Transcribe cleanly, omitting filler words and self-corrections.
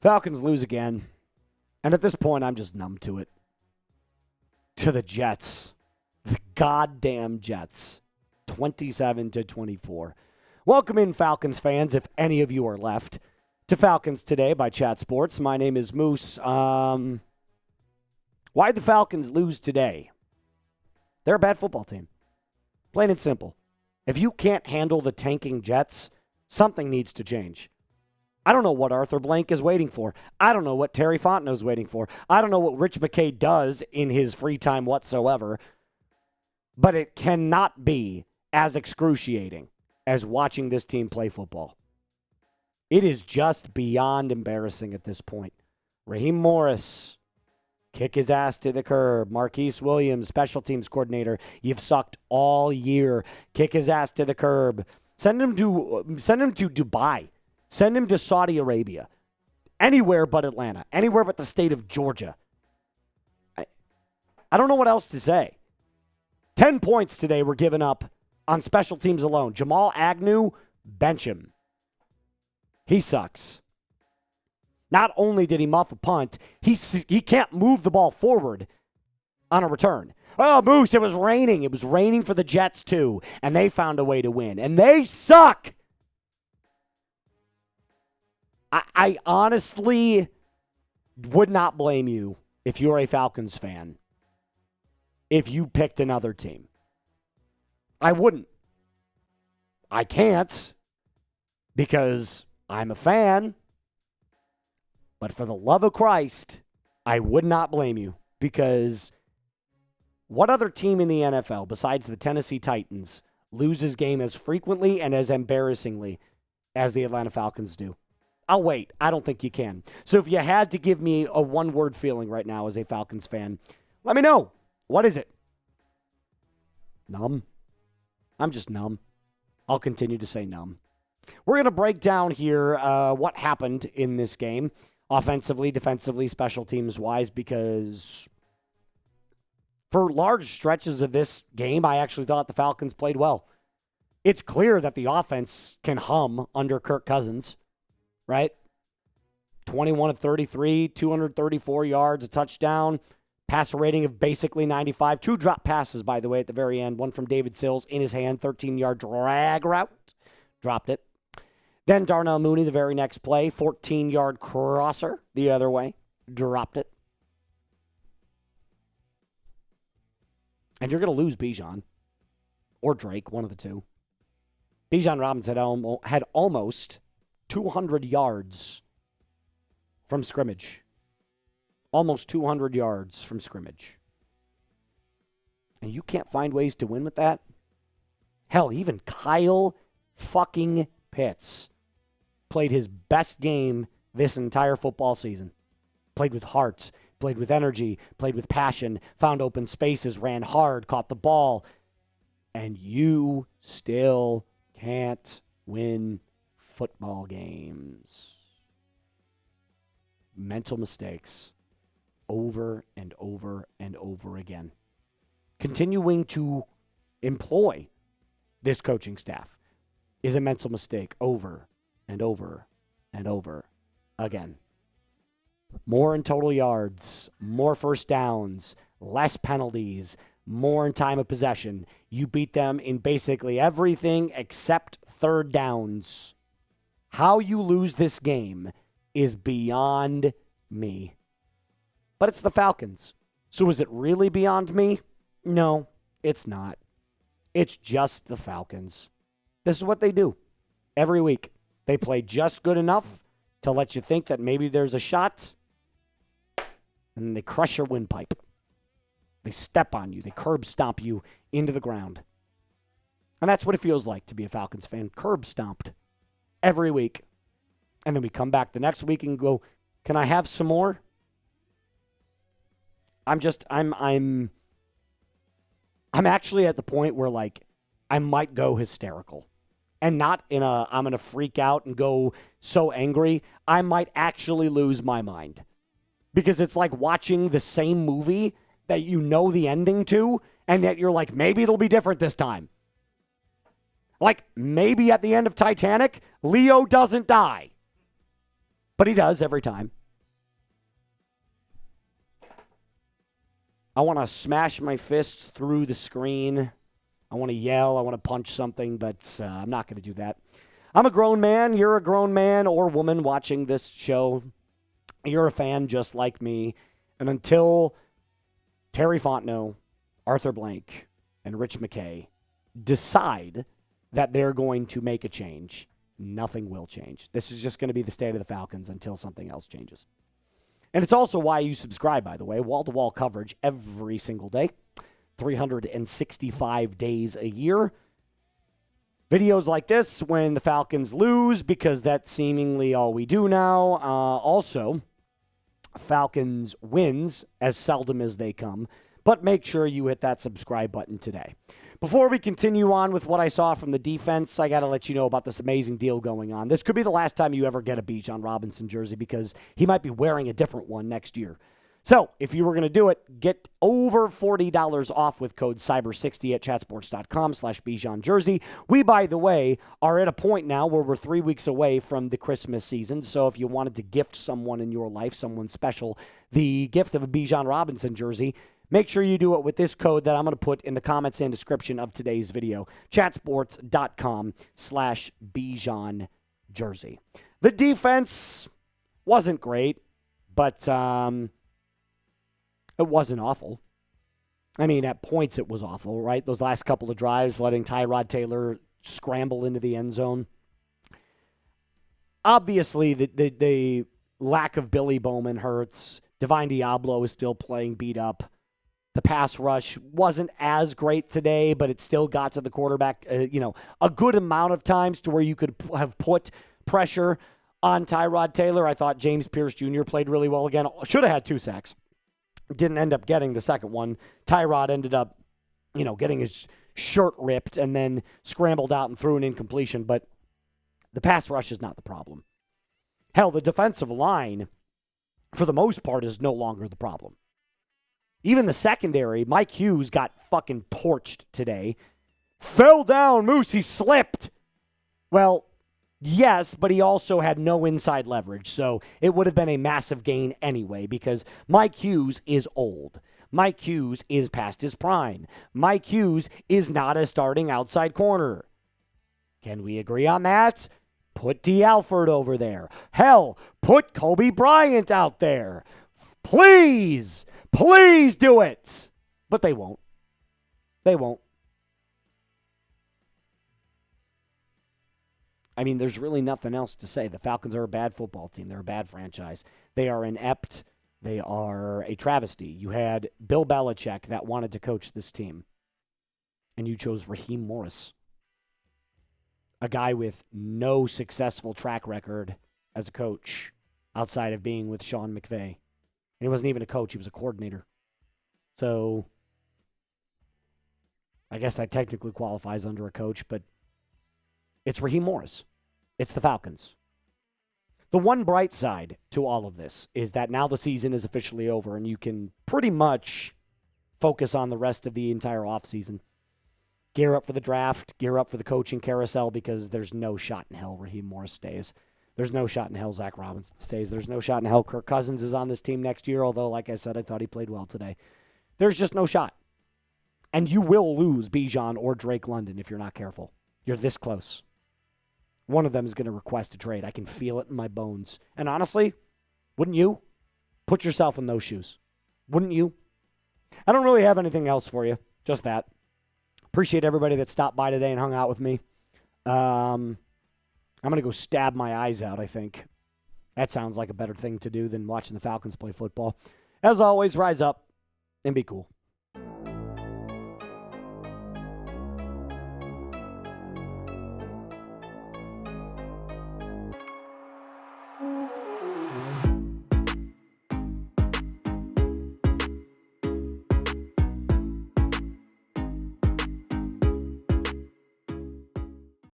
Falcons lose again. And at this point, I'm just numb to it. To the Jets. The goddamn Jets. 27-24. Welcome in, Falcons fans, if any of you are left, to Falcons Today by Chat Sports. My name is Moose. Why'd the Falcons lose today? They're a bad football team. Plain and simple. If you can't handle the tanking Jets, something needs to change. I don't know what Arthur Blank is waiting for. I don't know what Terry Fontenot is waiting for. I don't know what Rich McKay does in his free time whatsoever. But it cannot be as excruciating as watching this team play football. It is just beyond embarrassing at this point. Raheem Morris, kick his ass to the curb. Marquise Williams, special teams coordinator, you've sucked all year. Kick his ass to the curb. Send him to Dubai. Send him to Saudi Arabia. Anywhere but Atlanta. Anywhere but the state of Georgia. I don't know what else to say. 10 points today were given up on special teams alone. Jamal Agnew, bench him. He sucks. Not only did he muff a punt, he can't move the ball forward on a return. Oh, Moose, it was raining. It was raining for the Jets too, and they found a way to win. And they suck. I honestly would not blame you if you're a Falcons fan if you picked another team. I wouldn't. I can't because I'm a fan. But for the love of Christ, I would not blame you because what other team in the NFL besides the Tennessee Titans loses game as frequently and as embarrassingly as the Atlanta Falcons do? I'll wait. I don't think you can. So if you had to give me a one-word feeling right now as a Falcons fan, let me know. What is it? Numb. I'm just numb. I'll continue to say numb. We're going to break down here what happened in this game, offensively, defensively, special teams-wise, because for large stretches of this game, I actually thought the Falcons played well. It's clear that the offense can hum under Kirk Cousins. Right? 21 of 33, 234 yards, a touchdown, passer rating of basically 95. 2 drop passes, by the way, at the very end. One from David Sills in his hand, 13-yard drag route. Dropped it. Then Darnell Mooney, the very next play, 14-yard crosser the other way. Dropped it. And you're going to lose Bijan or Drake, one of the two. Bijan Robinson had almost 200 yards from scrimmage. Almost 200 yards from scrimmage. And you can't find ways to win with that? Hell, even Kyle fucking Pitts played his best game this entire football season. Played with heart, played with energy, played with passion, found open spaces, ran hard, caught the ball. And you still can't win football games. Mental mistakes over and over and over again. Continuing to employ this coaching staff is a mental mistake over and over and over again. More in total yards, more first downs, less penalties, more in time of possession. You beat them in basically everything except third downs. How you lose this game is beyond me. But it's the Falcons. So is it really beyond me? No, it's not. It's just the Falcons. This is what they do every week. They play just good enough to let you think that maybe there's a shot, and then they crush your windpipe. They step on you. They curb stomp you into the ground. And that's what it feels like to be a Falcons fan. Curb stomped every week. And then we come back the next week and go, can I have some more? I'm actually at the point where, like, I might go hysterical. And not in a, I'm going to freak out and go so angry. I might actually lose my mind. Because it's like watching the same movie that you know the ending to, and yet you're like, maybe it'll be different this time. Like, maybe at the end of Titanic, Leo doesn't die. But he does every time. I want to smash my fists through the screen. I want to yell. I want to punch something, but I'm not going to do that. I'm a grown man. You're a grown man or woman watching this show. You're a fan just like me. And until Terry Fontenot, Arthur Blank, and Rich McKay decide that they're going to make a change, nothing will change. This is just going to be the state of the Falcons until something else changes. And it's also why you subscribe, by the way. Wall-to-wall coverage every single day, 365 days a year. Videos like this when the Falcons lose, because that's seemingly all we do now. Also, Falcons wins as seldom as they come. But make sure you hit that subscribe button today. Before we continue on with what I saw from the defense, I got to let you know about this amazing deal going on. This could be the last time you ever get a Bijan Robinson jersey because he might be wearing a different one next year. So if you were going to do it, get over $40 off with code CYBER60 at chatsports.com/Bijan jersey. We, by the way, are at a point now where we're 3 weeks away from the Christmas season. So if you wanted to gift someone in your life, someone special, the gift of a Bijan Robinson jersey, make sure you do it with this code that I'm going to put in the comments and description of today's video. Chatsports.com/Bijan jersey. The defense wasn't great, but it wasn't awful. I mean, at points it was awful, right? Those last couple of drives, letting Tyrod Taylor scramble into the end zone. Obviously, the lack of Billy Bowman hurts. Divine Diablo is still playing beat up. The pass rush wasn't as great today, but it still got to the quarterback, a good amount of times to where you could have put pressure on Tyrod Taylor. I thought James Pierce Jr. played really well again. Should have had 2 sacks. Didn't end up getting the second one. Tyrod ended up, getting his shirt ripped and then scrambled out and threw an incompletion. But the pass rush is not the problem. Hell, the defensive line, for the most part, is no longer the problem. Even the secondary, Mike Hughes got fucking torched today. Fell down, Moose, he slipped. Well, yes, but he also had no inside leverage, so it would have been a massive gain anyway because Mike Hughes is old. Mike Hughes is past his prime. Mike Hughes is not a starting outside corner. Can we agree on that? Put D. Alford over there. Hell, put Kobe Bryant out there. Please do it. But they won't. They won't. I mean, there's really nothing else to say. The Falcons are a bad football team. They're a bad franchise. They are inept. They are a travesty. You had Bill Belichick that wanted to coach this team, and you chose Raheem Morris, a guy with no successful track record as a coach outside of being with Sean McVay. And he wasn't even a coach. He was a coordinator. So I guess that technically qualifies under a coach, but it's Raheem Morris. It's the Falcons. The one bright side to all of this is that now the season is officially over and you can pretty much focus on the rest of the entire offseason. Gear up for the draft, gear up for the coaching carousel because there's no shot in hell Raheem Morris stays. There's no shot in hell Zach Robinson stays. There's no shot in hell Kirk Cousins is on this team next year, although, like I said, I thought he played well today. There's just no shot. And you will lose Bijan or Drake London if you're not careful. You're this close. One of them is going to request a trade. I can feel it in my bones. And honestly, wouldn't you? Put yourself in those shoes. Wouldn't you? I don't really have anything else for you. Just that. Appreciate everybody that stopped by today and hung out with me. I'm going to go stab my eyes out, I think. That sounds like a better thing to do than watching the Falcons play football. As always, rise up and be cool.